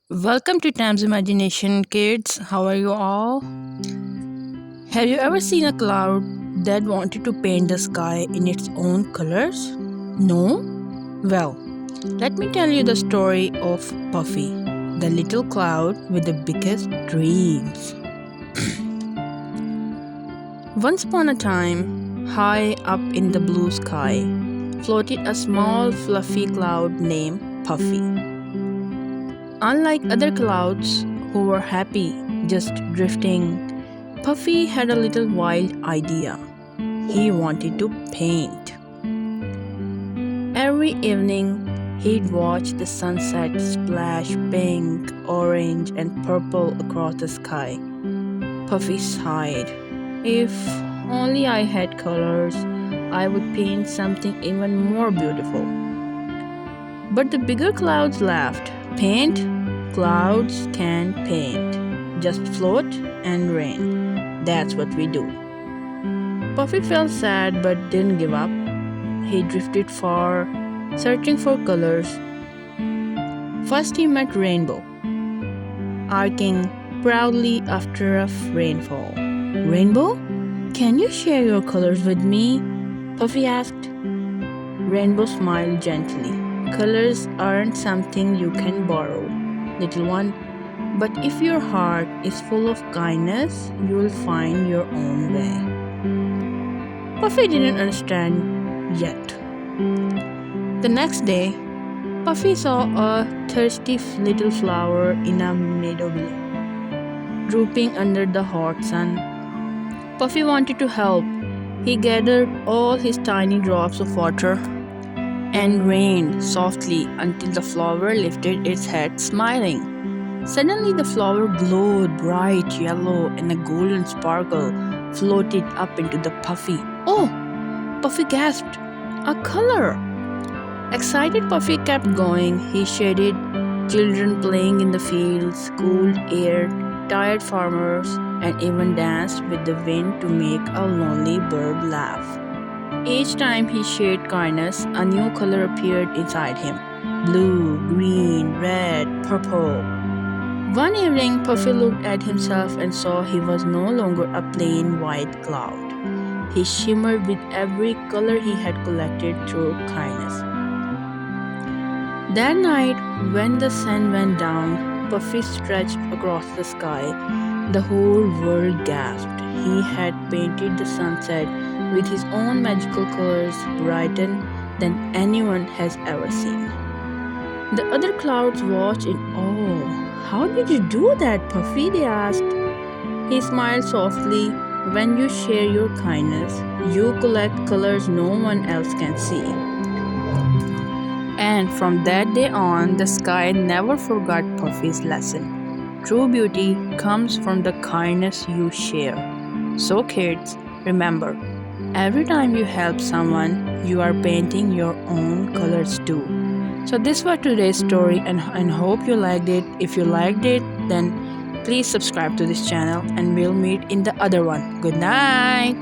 Welcome to Tam's Imagination, kids. How are you all? Have you ever seen a cloud that wanted to paint the sky in its own colors? No? Well, let me tell you the story of Puffy, the little cloud with the biggest dreams. Once upon a time, high up in the blue sky, floated a small fluffy cloud named Puffy. Unlike other clouds who were happy just drifting, Puffy had a little wild idea. He wanted to paint. Every evening, he'd watch the sunset splash pink, orange, and purple across the sky. Puffy sighed. If only I had colors, I would paint something even more beautiful. But the bigger clouds laughed. Paint? Clouds can't paint. Just float and rain. That's what we do. Puffy felt sad but didn't give up. He drifted far, searching for colors. First, he met Rainbow, arcing proudly after a rainfall. Rainbow, can you share your colors with me? Puffy asked. Rainbow smiled gently. Colors aren't something you can borrow, little one. But if your heart is full of kindness, you'll find your own way. Puffy didn't understand yet. The next day, Puffy saw a thirsty little flower in a meadow below, drooping under the hot sun. Puffy wanted to help. He gathered all his tiny drops of water and rained softly until the flower lifted its head, smiling. Suddenly, the flower glowed bright yellow, and a golden sparkle floated up into the Puffy. Oh! Puffy gasped. A color! Excited, Puffy kept going. He shaded children playing in the fields, cooled air, tired farmers, and even danced with the wind to make a lonely bird laugh. Each time he shared kindness, a new color appeared inside him: blue, green, red, purple. One evening, Puffy looked at himself and saw he was no longer a plain white cloud. He shimmered with every color he had collected through kindness. That night, when the sun went down, Puffy stretched across the sky. The whole world gasped. He had painted the sunset with his own magical colors, brighter than anyone has ever seen. The other clouds watched in awe. How did you do that, Puffy? They asked. He smiled softly. When you share your kindness, you collect colors no one else can see. And from that day on, the sky never forgot Puffy's lesson. True beauty comes from the kindness you share. So, kids, remember, every time you help someone, you are painting your own colors too. So this was today's story, and hope you liked it. If you liked it, then please subscribe to this channel and we'll meet in the other one. Good night.